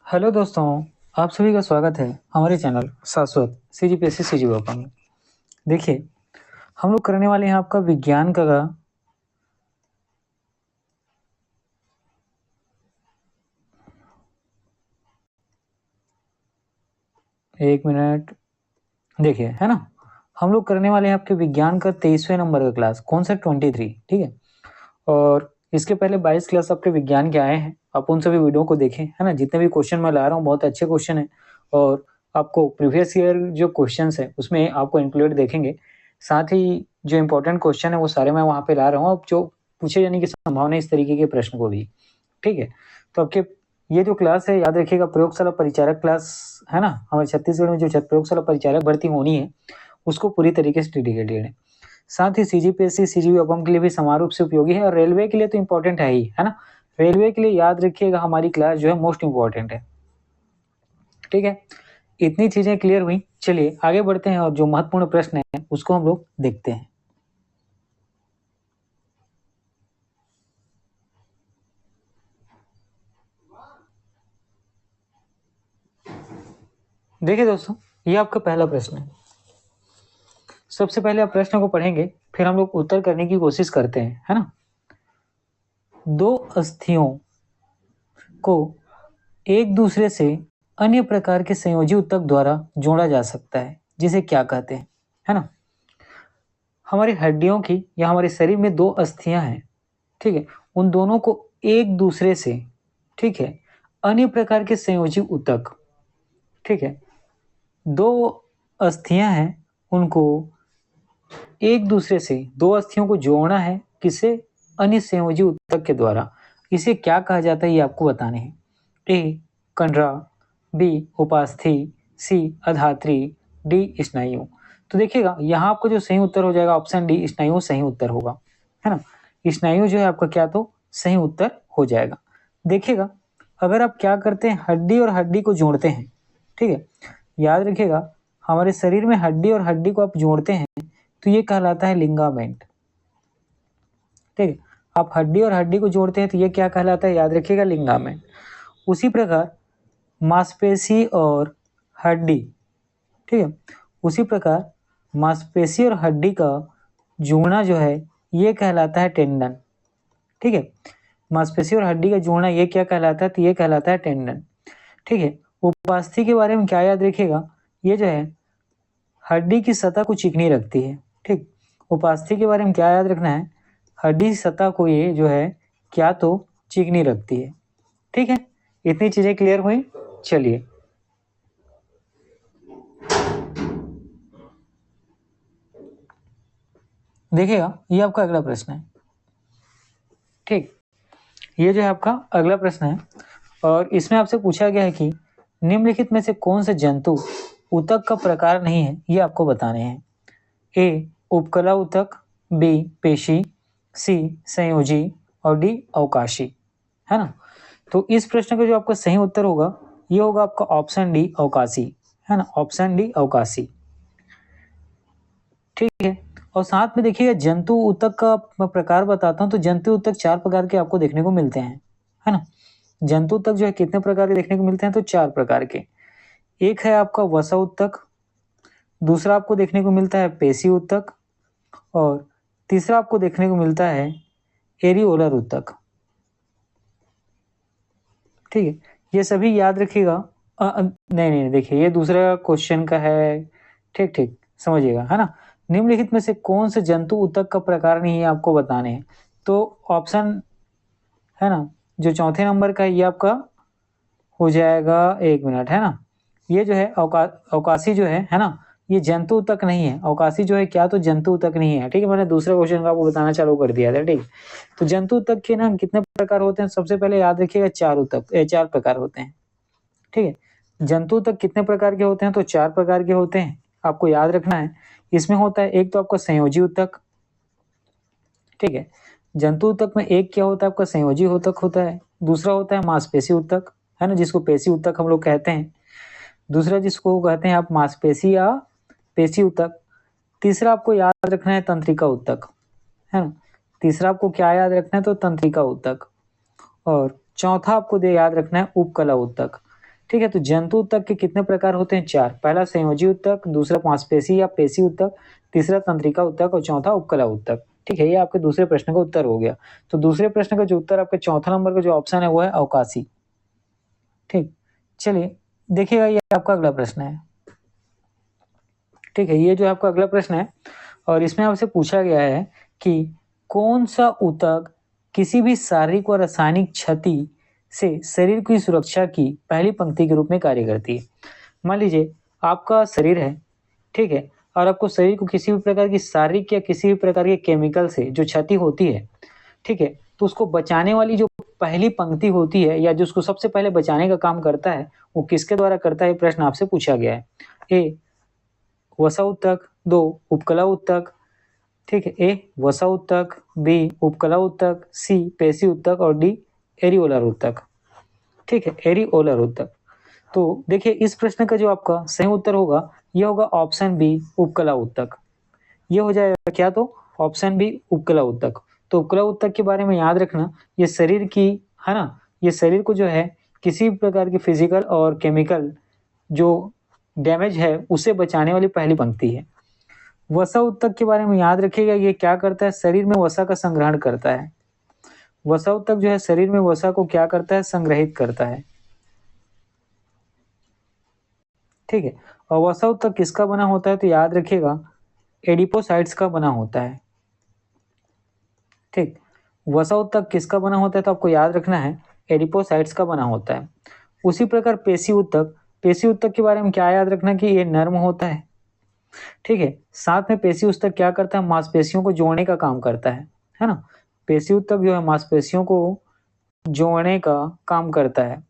Hello दोस्तों, आप सभी का स्वागत है हमारे चैनल शाश्वत सीजीपीएससी सीजीओपा में। देखिए, हम लोग करने वाले हैं आपका विज्ञान का। एक मिनट। देखिए, है ना, हम लोग करने वाले हैं आपके विज्ञान का 23वें नंबर का क्लास, कौन सा 23, ठीक है। और इसके पहले 22 क्लास आपके विज्ञान के आए हैं, आप उन सभी वीडियो को देखें, है ना। जितने भी क्वेश्चन मैं ला रहा हूँ बहुत अच्छे क्वेश्चन है, और आपको प्रीवियस ईयर जो क्वेश्चन है उसमें आपको इंक्लूड देखेंगे। साथ ही जो इंपॉर्टेंट क्वेश्चन है वो सारे मैं वहाँ पे ला रहा हूँ, अब जो पूछे जाने की संभावना है इस तरीके के प्रश्न को भी, ठीक है। तो आपके ये जो क्लास है, याद रखिएगा, प्रयोगशाला परिचारक क्लास है ना। हमारे छत्तीसगढ़ में जो प्रयोगशाला परिचारक भर्ती होनी है उसको पूरी तरीके से डेडिकेटेड है। साथ ही सीजीपीएससी सीजीपीएफएम के लिए भी समान रूप से उपयोगी है, और रेलवे के लिए तो इम्पोर्टेंट है ही, है ना। रेलवे के लिए याद रखिएगा हमारी क्लास जो है मोस्ट इम्पोर्टेंट है, ठीक है। इतनी चीजें क्लियर हुई, चलिए आगे बढ़ते हैं और जो महत्वपूर्ण प्रश्न है उसको हम लोग देखते हैं। देखिए दोस्तों, ये आपका पहला प्रश्न है। सबसे पहले आप प्रश्न को पढ़ेंगे, फिर हम लोग उत्तर करने की कोशिश करते हैं, है ना। दो अस्थियों को एक दूसरे से अन्य प्रकार के संयोजी ऊतक द्वारा जोड़ा जा सकता है, जिसे क्या कहते हैं, है ना। हमारी हड्डियों की या हमारे शरीर में दो अस्थियां हैं, ठीक है। उन दोनों को एक दूसरे से, ठीक है, अन्य प्रकार के संयोजी ऊतक, ठीक है, दो अस्थियां हैं, उनको एक दूसरे से, दो अस्थियों को जोड़ना है, किसे, अन्य संयोजी ऊतक के द्वारा। इसे क्या कहा जाता है ये आपको बताने हैं। ए कंडरा, बी उपास्थि, सी अधात्री, डी स्नायु। तो देखिएगा यहाँ आपको जो सही उत्तर हो जाएगा ऑप्शन डी स्नायु सही उत्तर होगा, है ना। स्नायु जो है आपका क्या तो सही उत्तर हो जाएगा। देखिएगा, अगर आप क्या करते हैं, हड्डी और हड्डी को जोड़ते हैं, ठीक है। याद रखिएगा, हमारे शरीर में हड्डी और हड्डी को आप जोड़ते हैं तो ये कहलाता है लिंगामेंट, ठीक है। आप हड्डी और हड्डी को जोड़ते हैं तो ये क्या कहलाता है, याद रखिएगा, लिंगामेंट। उसी प्रकार मांसपेशी और हड्डी, ठीक है, उसी प्रकार मांसपेशी और हड्डी का जुड़ना जो है ये कहलाता है टेंडन, ठीक है। मांसपेशी और हड्डी का जुड़ना ये क्या कहलाता है, तो ये कहलाता है टेंडन, ठीक है। उपास्थि के बारे में क्या याद रखिएगा, ये जो है हड्डी की सतह को चिकनी रखती है, ठीक। उपास्थि के बारे में क्या याद रखना है, हड्डी की सतह को ये जो है क्या तो चिकनी रखती है, ठीक है। इतनी चीजें क्लियर हुई, चलिए देखिएगा, ये आपका अगला प्रश्न है, ठीक। ये जो है आपका अगला प्रश्न है, और इसमें आपसे पूछा गया है कि निम्नलिखित में से कौन से जंतु ऊतक का प्रकार नहीं है, ये आपको बताने हैं। ए उपकला ऊतक, बी पेशी, सी संयोजी, और डी अवकाशी, है ना। तो इस प्रश्न का जो आपका सही उत्तर होगा ये होगा आपका ऑप्शन डी अवकाशी, है ना, ऑप्शन डी अवकाशी, ठीक है। और साथ में देखिएगा जंतु ऊतक का मैं प्रकार बताता हूँ, तो जंतु ऊतक 4 प्रकार के आपको देखने को मिलते हैं, है ना। जंतु ऊतक जो है कितने प्रकार के देखने को मिलते हैं, तो 4 प्रकार के। एक है आपका वसा ऊतक, दूसरा आपको देखने को मिलता है पेशी ऊतक, और तीसरा आपको देखने को मिलता है एरियोलर ऊतक, ठीक है। ये सभी याद रखिएगा। नहीं नहीं देखिए, ये दूसरा क्वेश्चन का है, ठीक ठीक समझिएगा, है ना। निम्नलिखित में से कौन से जंतु ऊतक का प्रकार नहीं है आपको बताने हैं, तो ऑप्शन, है ना, जो चौथे नंबर का है ये आपका हो जाएगा, एक मिनट, है ना। ये जो है अवकाशी जो है ना, ये जंतु तक नहीं है। अवकाशी जो है क्या तो जंतु तक नहीं है, ठीक है। मैंने दूसरे क्वेश्चन का आपको बताना चालू कर दिया था, ठीक। तो जंतु तक के ना कितने प्रकार होते हैं, सबसे पहले याद रखिएगा 4 प्रकार होते हैं, ठीक है। जंतु तक कितने प्रकार के होते हैं, तो 4 प्रकार के होते हैं, आपको याद रखना है। इसमें होता है एक तो आपका संयोजी ऊतक, ठीक है। जंतु ऊतक में एक क्या होता है आपका संयोजी ऊतक होता है, दूसरा होता है मांसपेशी ऊतक, है ना, जिसको पेशी ऊतक हम लोग कहते हैं। दूसरा जिसको कहते हैं आप मांसपेशी या पेशी ऊतक। तीसरा आपको याद रखना है तंत्रिका ऊतक, है ना। तीसरा आपको क्या याद रखना है, तो तंत्रिका ऊतक। और चौथा आपको याद रखना है उपकला ऊतक। ठीक है, तो जंतु ऊतक के कितने प्रकार होते हैं? 4। पहला संयोजी ऊतक, दूसरा मांसपेशी या पेशी ऊतक, तीसरा तंत्रिका ऊतक और चौथा उपकला ऊतक। ठीक है, ये आपके दूसरे प्रश्न का उत्तर हो गया। तो दूसरे प्रश्न का जो उत्तर आपके चौथा नंबर का जो ऑप्शन है वो है अवकाशी। ठीक, चलिए देखिएगा ये आपका अगला प्रश्न है। ठीक है, ये जो आपका अगला प्रश्न है और इसमें आपसे पूछा गया है कि कौन सा ऊतक किसी भी शारीरिक और रासायनिक क्षति से शरीर की सुरक्षा की पहली पंक्ति के रूप में कार्य करती है। मान लीजिए आपका शरीर है, ठीक है, और आपको शरीर को किसी भी प्रकार की शारीरिक या किसी भी प्रकार के केमिकल से जो क्षति होती है, ठीक है, तो उसको बचाने वाली जो पहली पंक्ति होती है या जो उसको सबसे पहले बचाने का काम करता है, वो किसके द्वारा करता है? ये प्रश्न आपसे पूछा गया है। ए वसा ऊतक, 2 उपकला ऊतक, ठीक है, ए वसा ऊतक, बी उपकला ऊतक, सी पेशी ऊतक और डी एरियोलर ऊतक। ठीक है, एरियोलर ऊतक। तो देखिए इस प्रश्न का जो आपका सही उत्तर होगा, ये होगा ऑप्शन बी उपकला ऊतक। ये हो जाएगा क्या? तो ऑप्शन बी उपकला ऊतक। तो उपकला ऊतक के बारे में याद रखना, ये शरीर की, है ना, ये शरीर को जो है किसी भी प्रकार की फिजिकल और केमिकल जो डैमेज है उसे बचाने वाली पहली पंक्ति है। वसा ऊतक के बारे में याद रखिएगा, ये क्या करता है? शरीर में वसा का संग्रहण करता है। वसा ऊतक जो है शरीर में वसा को क्या करता है? संग्रहित करता है। ठीक है, और वसा ऊतक किसका बना होता है? तो याद रखिएगा एडिपोसाइट्स का बना होता है। ठीक, वसा ऊतक किसका बना होता है? तो आपको याद रखना है एडिपोसाइट्स का बना होता है। उसी प्रकार पेशी ऊतक, पेशी ऊतक के बारे में क्या याद रखना कि ये नर्म होता है। ठीक है, साथ में पेशी ऊतक क्या करता है? मांसपेशियों को जोड़ने का काम करता है ना? पेशी ऊतक जो है मांसपेशियों को जोड़ने का काम करता है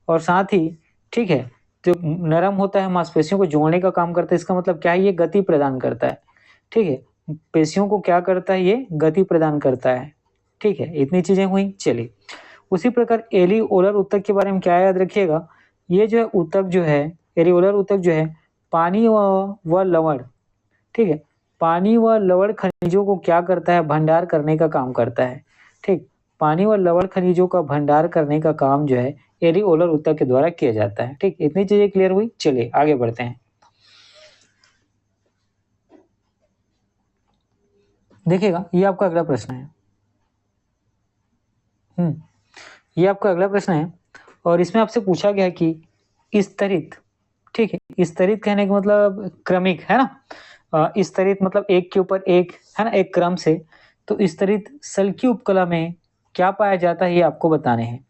और साथ ही, ठीक है, जो नरम होता है मांसपेशियों को जोड़ने का काम करता है, इसका मतलब क्या है? ये गति प्रदान करता है। ठीक है, पेशियों को क्या करता है? ये गति प्रदान करता है। ठीक है, इतनी चीजें हुई। चलिए उसी प्रकार एरियोलर ऊतक के बारे में क्या याद रखिएगा, ये जो है ऊतक जो है, एरियोलर ऊतक जो है पानी व लवण, ठीक है, पानी व लवण खनिजों को क्या करता है? भंडार करने का काम करता है। ठीक, पानी व लवण खनिजों का भंडार करने का काम जो है एरियोलर ऊतक के द्वारा किया जाता है। ठीक, इतनी चीजें क्लियर हुई। चलिए आगे बढ़ते हैं। देखिएगा ये आपका अगला प्रश्न है। ये आपका अगला प्रश्न है और इसमें आपसे पूछा गया है कि स्तरित, ठीक है, स्तरित कहने का मतलब क्रमिक, है ना? स्तरित मतलब एक के ऊपर एक, है ना, एक क्रम से। तो स्तरित सल्की उपकला में क्या पाया जाता है? ये आपको बताने हैं।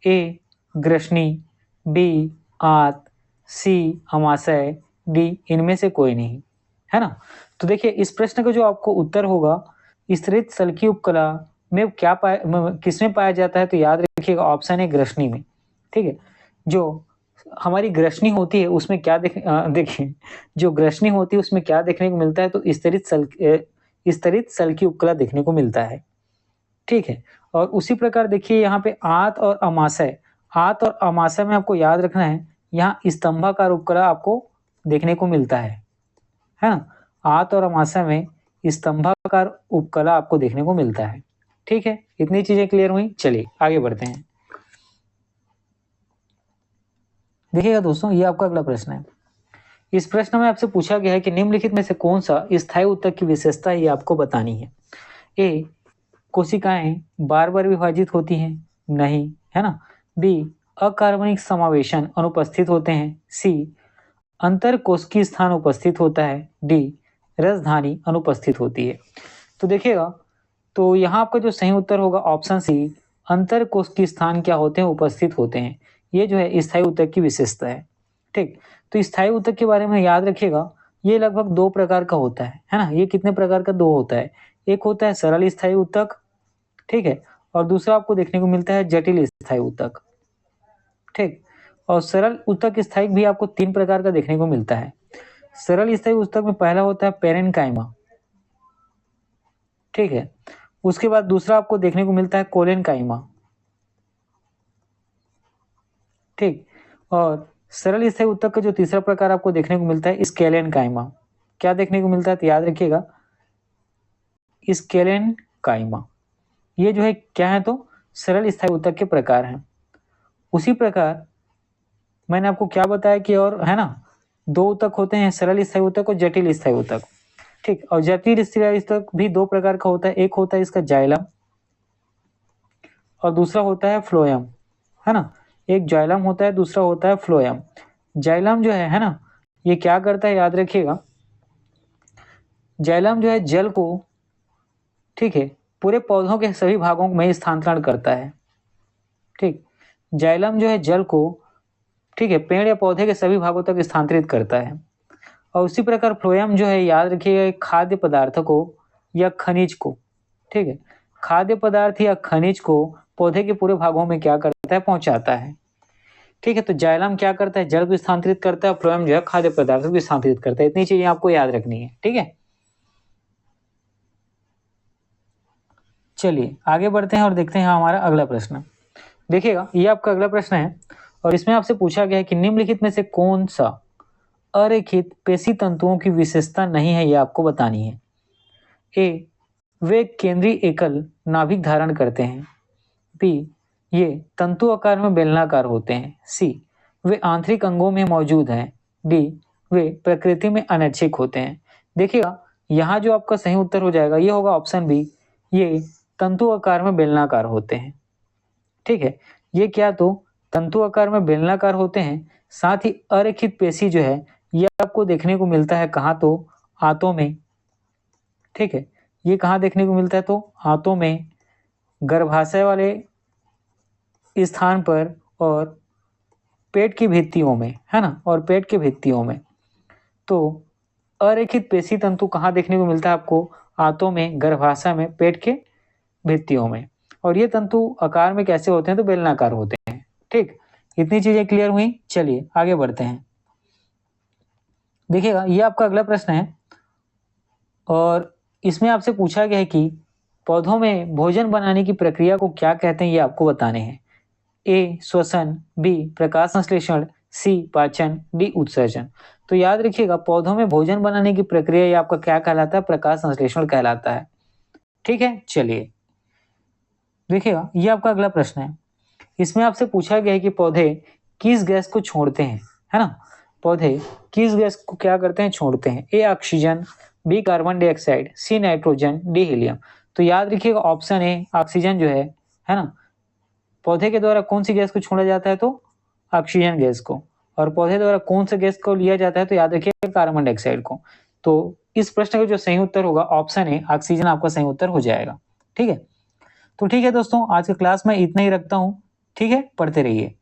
ए ग्रसनी, बी आंत, सी अमाशय, डी इनमें से कोई नहीं, है ना? तो देखिए इस प्रश्न का जो आपको उत्तर होगा, स्तरित सल्की उपकला में क्या पाया, किसमें पाया जाता है? तो याद रखिएगा ऑप्शन है ग्रसनी में। ठीक है, जो हमारी ग्रसनी होती है उसमें क्या देखिए जो ग्रसनी होती है उसमें क्या देखने को मिलता है? तो स्तरित सल्की उपकला देखने को मिलता है। ठीक है, और उसी प्रकार देखिए यहाँ पे आंत और अमाशय, आंत और अमाशय में आपको याद रखना है, यहाँ स्तंभाकार उपकला आपको देखने को मिलता है ना? आंत और अमाशय में स्तंभाकार उपकला आपको देखने को मिलता है। ठीक है, इतनी चीजें क्लियर हुई। चलिए आगे बढ़ते हैं। देखिएगा दोस्तों ये आपका अगला प्रश्न है। इस प्रश्न में आपसे पूछा गया है कि निम्नलिखित में से कौन सा स्थायी ऊतक की विशेषता है, ये आपको बतानी है। ए कोशिकाएं बार बार विभाजित होती हैं, नहीं, है ना? बी अकार्बनिक समावेशन अनुपस्थित होते हैं, सी अंतर कोशिकीय स्थान उपस्थित होता है, डी रसधानी अनुपस्थित होती है। तो देखिएगा, तो यहाँ आपका जो सही उत्तर होगा ऑप्शन सी, अंतर कोशिकीय स्थान क्या होते हैं? उपस्थित होते हैं। ये जो है स्थायी ऊतक की विशेषता है। ठीक, तो स्थायी ऊतक के बारे में याद रखिएगा, ये लगभग 2 प्रकार का होता है ना? ये कितने प्रकार का? 2 होता है। एक होता है सरल स्थायी ऊतक, ठीक है, और दूसरा आपको देखने को मिलता है जटिल स्थायी ऊतक। ठीक, और सरल ऊतक स्थायी भी आपको 3 प्रकार का देखने को मिलता है। सरल स्थायी ऊतक में पहला होता है पेरेन्काइमा, ठीक है, उसके बाद दूसरा आपको देखने को मिलता है कोलेनकाइमा। ठीक, और सरल स्थायी ऊतक का जो तीसरा प्रकार आपको देखने को मिलता है स्केलेनकाइमा। क्या देखने को मिलता है? तो याद रखिएगा स्केलेनकाइमा। ये जो है क्या है? तो सरल स्थायी ऊतक के प्रकार हैं। उसी प्रकार मैंने आपको क्या बताया कि और है ना, दो ऊतक होते हैं, सरल स्थायी ऊतक और जटिल स्थायी ऊतक। ठीक, और जटिल स्थायी ऊतक भी दो प्रकार का होता है, एक होता है इसका जाइलम और दूसरा होता है फ्लोएम, है ना। एक जाइलम होता है, दूसरा होता है फ्लोएम। जाइलम जो है ना, ये क्या करता है याद रखिएगा, जाइलम जो है जल को, ठीक है, पूरे पौधों के सभी भागों में स्थानांतरण करता है। ठीक, जाइलम जो है जल को, ठीक है, पेड़ या पौधे के सभी भागों तक स्थानांतरित करता है। और उसी प्रकार फ्लोएम जो है याद रखिएगा, एक खाद्य पदार्थ को या खनिज को, ठीक है, खाद्य पदार्थ या खनिज को पौधे के पूरे भागों में क्या करता है, पहुंचाता है। ठीक है, तो जाइलम क्या करता है, जल को स्थानांतरित करता है, फ्लोएम जो है खाद्य पदार्थों को स्थानांतरित करता है। इतनी चीजें आपको याद रखनी है। ठीक है, चलिए आगे बढ़ते हैं और देखते हैं हमारा अगला प्रश्न। देखिएगा, ये आपका अगला प्रश्न है और इसमें आपसे पूछा गया है कि निम्नलिखित में से कौन सा अरेखित पेशी तंतुओं की विशेषता नहीं है, ये आपको बतानी है। ए, वे केंद्रीय एकल नाभिक धारण करते हैं। बी, ये तंतु आकार में बेलनाकार होते हैं। सी, वे आंतरिक अंगों में मौजूद हैं। डी, वे प्रकृति में अनैच्छिक होते हैं। देखिएगा, यहाँ जो आपका सही उत्तर हो जाएगा ये होगा ऑप्शन बी, ये तंतु आकार में बेलनाकार होते हैं। ठीक है, ये क्या तो तंतु आकार में बेलनाकार होते हैं, साथ ही अरेखित पेशी जो है ये आपको देखने को मिलता है कहाँ, तो हाथों में। ठीक है, ये कहाँ देखने को मिलता है, तो हाथों में, गर्भाशय वाले स्थान पर और पेट की भित्तियों में, है ना, और पेट के भित्तियों में। तो अरेखित पेशी तंतु कहाँ देखने को मिलता है आपको, हाथों में, गर्भाशय में, पेट के भित्तियों में। और ये तंतु आकार में कैसे होते हैं, तो बेलनाकार होते हैं। ठीक, इतनी चीजें क्लियर हुई। चलिए आगे बढ़ते हैं। देखिएगा, ये आपका अगला प्रश्न है और इसमें आपसे पूछा गया है कि पौधों में भोजन बनाने की प्रक्रिया को क्या कहते हैं, ये आपको बताने हैं। ए, श्वसन, बी, प्रकाश संश्लेषण, सी, पाचन, डी, उत्सर्जन। तो याद रखिएगा, पौधों में भोजन बनाने की प्रक्रिया ये आपका क्या कहलाता है, प्रकाश संश्लेषण कहलाता है। ठीक है, चलिए देखिएगा, ये आपका अगला प्रश्न है। इसमें आपसे पूछा गया है कि पौधे किस गैस को छोड़ते हैं, है ना। पौधे किस गैस को क्या करते हैं, छोड़ते हैं। ए, ऑक्सीजन, बी, कार्बन डाइऑक्साइड, सी, नाइट्रोजन, डी, हीलियम। तो याद रखिएगा ऑप्शन ए, ऑक्सीजन जो है ना, पौधे के द्वारा कौन सी गैस को छोड़ा जाता है, तो ऑक्सीजन गैस को। और पौधे द्वारा कौन सा गैस को लिया जाता है, तो याद रखिएगा कार्बन डाइऑक्साइड को। तो इस प्रश्न का जो सही उत्तर होगा ऑप्शन ए, ऑक्सीजन आपका सही उत्तर हो जाएगा। ठीक है, तो ठीक है दोस्तों, आज के क्लास में इतना ही रखता हूँ। ठीक है, पढ़ते रहिए।